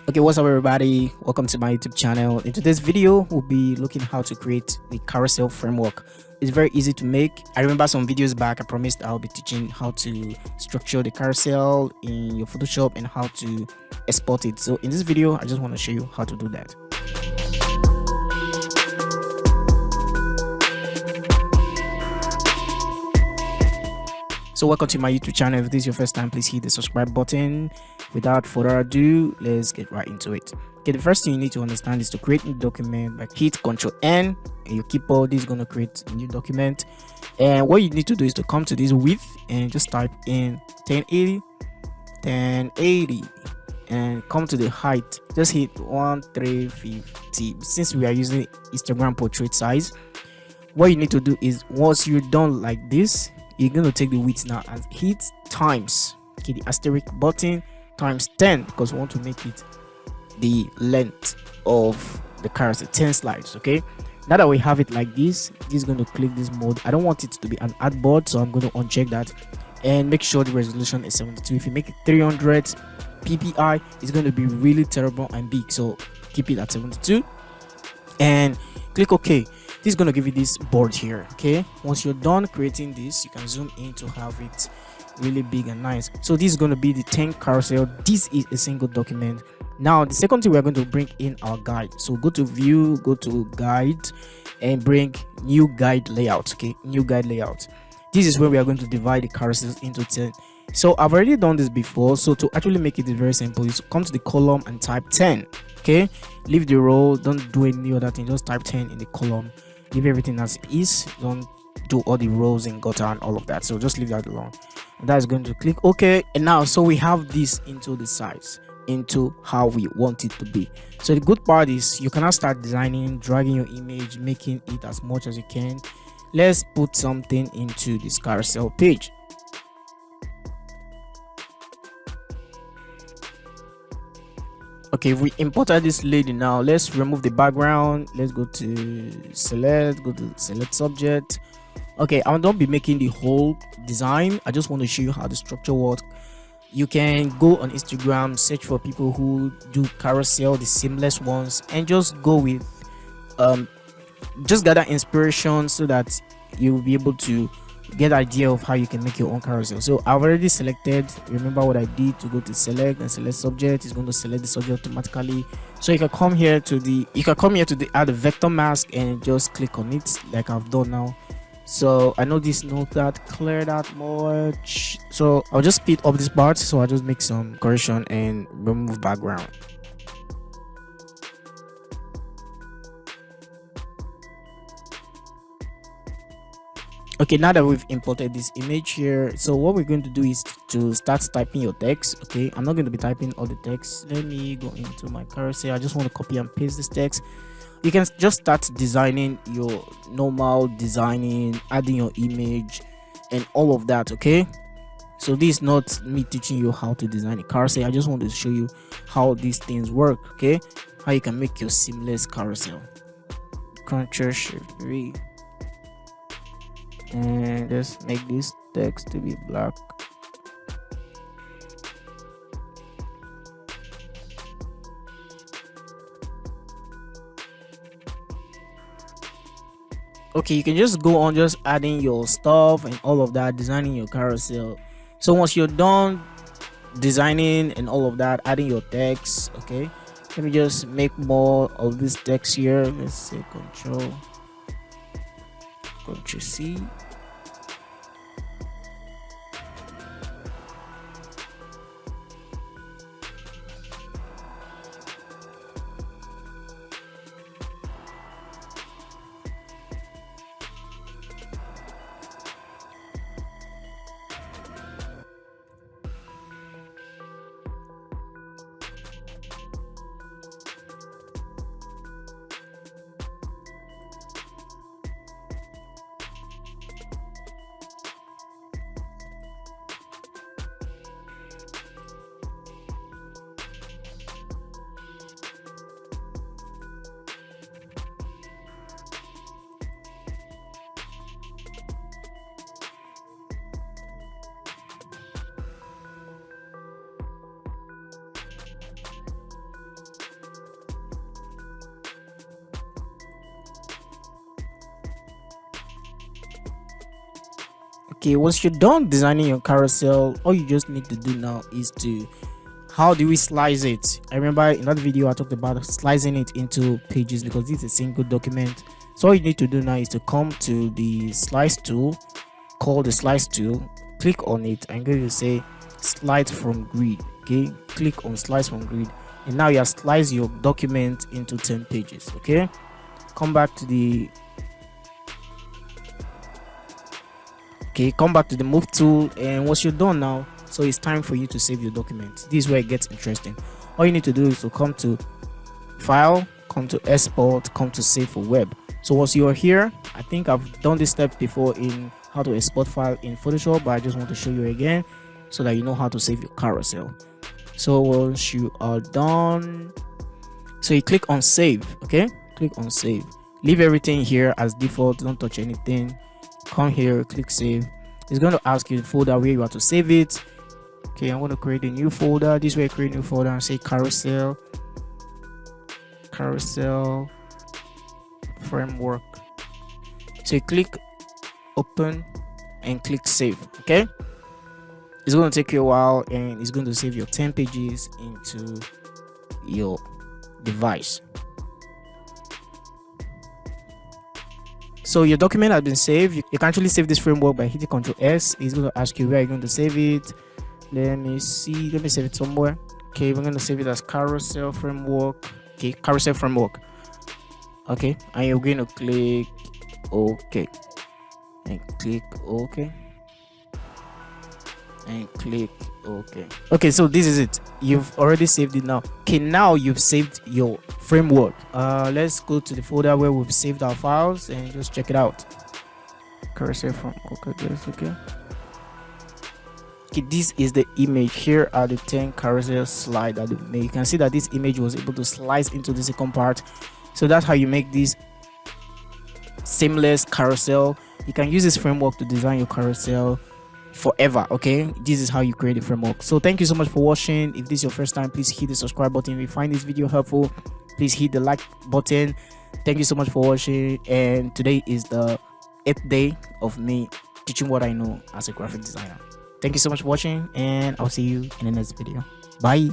Okay, what's up everybody? Welcome to my YouTube channel. In today's video, we'll be looking how to create the carousel framework. It's very easy to make. I remember some videos back, I promised I'll be teaching how to structure the carousel in your Photoshop and how to export it. So in this video, I just want to show you how to do that. So welcome to my YouTube channel. If this is your first time, please hit the subscribe button. Without further ado, let's get right into it. Okay, the first thing you need to understand is to create a document by hit Ctrl N and your keyboard. This is going to create a new document, and what you need to do is to come to this width and just type in 1080 and come to the height, just hit 1350. Since we are using Instagram portrait size, what you need to do is once you're done like this, you're going to take the width now and hit times, okay, the asterisk button times 10, because we want to make it the length of the carousel, 10 slides. Okay, now that we have it like this is going to click this mode. I don't want it to be an artboard, so I'm going to uncheck that and make sure the resolution is 72. If you make it 300 ppi, it's going to be really terrible and big, so keep it at 72 and click OK. This is going to give you this board here. Okay, once you're done creating this, you can zoom in to have it really big and nice. So this is going to be the 10 carousel. This is a single document. Now the second thing, we're going to bring in our guide. So go to view, go to guide and bring new guide layout. Okay, new guide layout. This is where we are going to divide the carousels into 10. So I've already done this before, so to actually make it very simple, you come to the column and type 10. Okay, leave the row, don't do any other thing, just type 10 in the column. Leave everything as it is, don't do all the rows and gutter and all of that, so just leave that alone. And that is going to click OK. And now, so we have this into the size, into how we want it to be. So the good part is you can now start designing, dragging your image, making it as much as you can. Let's put something into this carousel page. Okay, we imported this lady. Now let's remove the background. Let's go to select, go to select subject. Okay, I won't be making the whole design. I just want to show you how the structure works. You can go on Instagram, search for people who do carousel, the seamless ones, and just go with just gather inspiration so that you'll be able to get an idea of how you can make your own carousel. So I've already selected. Remember what I did, to go to select and select subject. It's going to select the subject automatically. So you can come here to the add a vector mask and just click on it like I've done now. So I know this not that clear that much, so I'll just speed up this part. So I'll just make some correction and remove background. Okay, now that we've imported this image here, so what we're going to do is to start typing your text. Okay, I'm not going to be typing all the text. Let me go into my carousel. I just want to copy and paste this text. You can just start designing your normal designing, adding your image and all of that. Okay, so this is not me teaching you how to design a carousel. I just want to show you how these things work. Okay, how you can make your seamless carousel. Ctrl Shift V and just make this text to be black. Okay, you can just go on just adding your stuff and all of that, designing your carousel. So once you're done designing and all of that, adding your text, okay, let me just make more of this text here. Let's say Control C. Okay, once you're done designing your carousel, all you just need to do now is to, how do we slice it? I remember in that video I talked about slicing it into pages because this is a single document. So all you need to do now is to come to the slice tool, call the slice tool, click on it. I'm going to say slice from grid. Okay, click on slice from grid, and now you have sliced your document into 10 pages. Okay, come back to the move tool, and once you're done now, so it's time for you to save your document. This is where it gets interesting. All you need to do is to come to file, come to export, come to save for web. So once you're here, I think I've done this step before in how to export file in Photoshop, but I just want to show you again so that you know how to save your carousel. So once you are done, so you click on save. Okay, click on save, leave everything here as default, don't touch anything. Come here, click save. It's going to ask you the folder where you want to save it. Okay, I'm going to create a new folder. This way, create a new folder and say carousel framework. So you click open and click save. Okay, it's going to take you a while, and it's going to save your 10 pages into your device. So your document has been saved. You can actually save this framework by hitting Ctrl S. It's going to ask you where you're going to save it. Let me see. Let me save it somewhere. Okay, we're going to save it as carousel framework. Okay, carousel framework. Okay, and you're going to click OK. And click OK. And click OK. Okay, so this is it. You've already saved it now. Okay, now you've saved your framework. Let's go to the folder where we've saved our files and just check it out. Carousel framework. Okay. Okay, this is the image. Here are the 10 carousel slide that we made. You can see that this image was able to slice into the second part. So that's how you make this seamless carousel. You can use this framework to design your carousel forever. Okay, this is how you create a framework. So thank you so much for watching. If this is your first time, please hit the subscribe button. If you find this video helpful, please hit the like button. Thank you so much for watching, and today is the 8th day of me teaching what I know as a graphic designer. Thank you so much for watching, and I'll see you in the next video. Bye.